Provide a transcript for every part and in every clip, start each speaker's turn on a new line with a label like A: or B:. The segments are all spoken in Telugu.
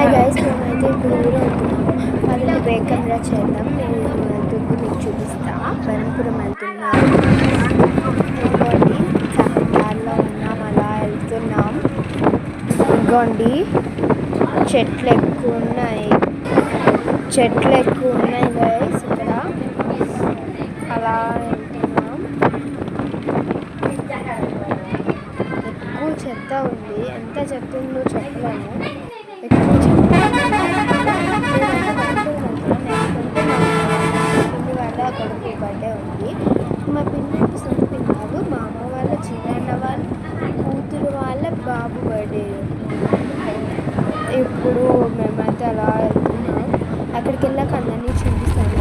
A: హాయ్ గైస్, మేమైతే ఇప్పుడు ఊరు వెళ్తున్నాము. వాళ్ళని బ్రేక్ కెమెరా చేద్దాం. నేను వెళ్తుంది మీకు చూపిస్తా. బెంపురం వెళ్తున్నాం. ఇదిగోండి దారిలో ఉన్నాం, అలా వెళ్తున్నాం. ఇదిగోండి చెట్లు ఎక్కువ ఉన్నాయి గైస్. ఇక్కడ అలా వెళ్తున్నాం. ఎక్కువ చెత్త ఉంది. ఎంత చెత్త ఉందో చెప్పలేము. ఎక్కువ చెత్త పిన్ని వాళ్ళ కొడుకు బర్త్డే ఉంది. మా పిన్ని సొంత పిన్ని కాదు, మా అమ్మ వాళ్ళ చిన్న వాళ్ళ కూతురు వాళ్ళ బాబు బర్త్డే. ఇప్పుడు మేమైతే అలా వెళ్తున్నాం. అక్కడికి వెళ్ళాక అందరినీ చూపిస్తాను.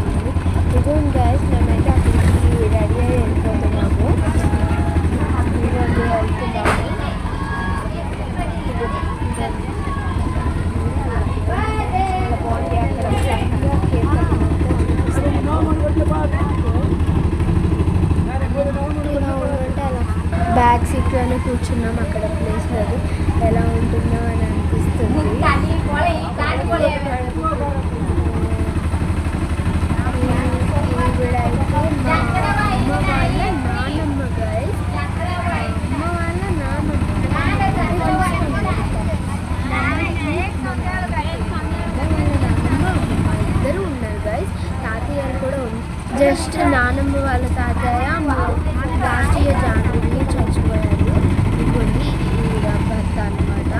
A: ఇదిగోండి గైస్, మేమైతే అక్కడికి రెడీ అయ్యి వెళ్ళిపోతున్నాము. వెళ్తున్నాము. బ్యాక్ సీట్లోనే కూర్చున్నాం. అక్కడ ప్లేస్ లేదు, ఎలా ఉంటుందో అని అనిపిస్తుంది. ఇద్దరు ఉన్నారు గైస్. తాతయ్యలు కూడా ఉంది. జస్ట్ నానమ్మ వాళ్ళ తాతయ్య లాస్ట్ ఇయర్ జాన్వరి చచ్చిపోయారు. ఇదిగోండి ఈవిడ భర్త అనమాట.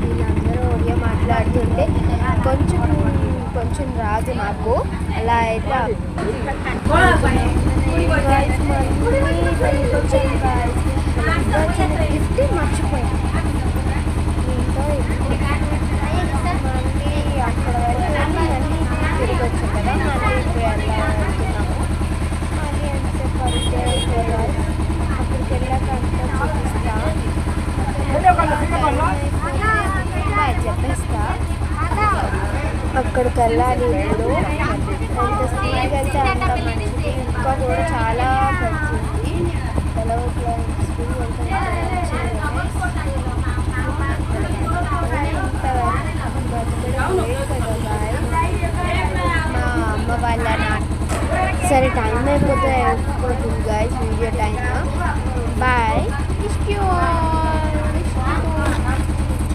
A: వీళ్ళందరూ ఒడియా మాట్లాడుతుంటే కొంచెం రాదు నాకు. అలా అయితే గిఫ్ట్ మర్చిపోయాను. దీంతో మళ్ళీ అక్కడ వరకు మళ్ళీ తిరిగి వచ్చాం కదా. మళ్ళీ ఇప్పుడు ఎలా వెళ్తున్నాము. మళ్ళీ ఎంతసేపు పడితే అక్కడికి వెళ్ళాక అంతా చూపిస్తా. చెప్పేస్తా. అక్కడికి వెళ్ళాలి. ఇప్పుడు ఎంత స్పీడ్గా వెళ్తే అంత మంచిది. ఇంకా కూడా చాలా పడుతుంది. ఎలా స్పీడ్ వెళ్తే మా అమ్మ వాళ్ళ సరే టైం అయిపోతుంది గైస్, వీడియో టైం. బాయ్.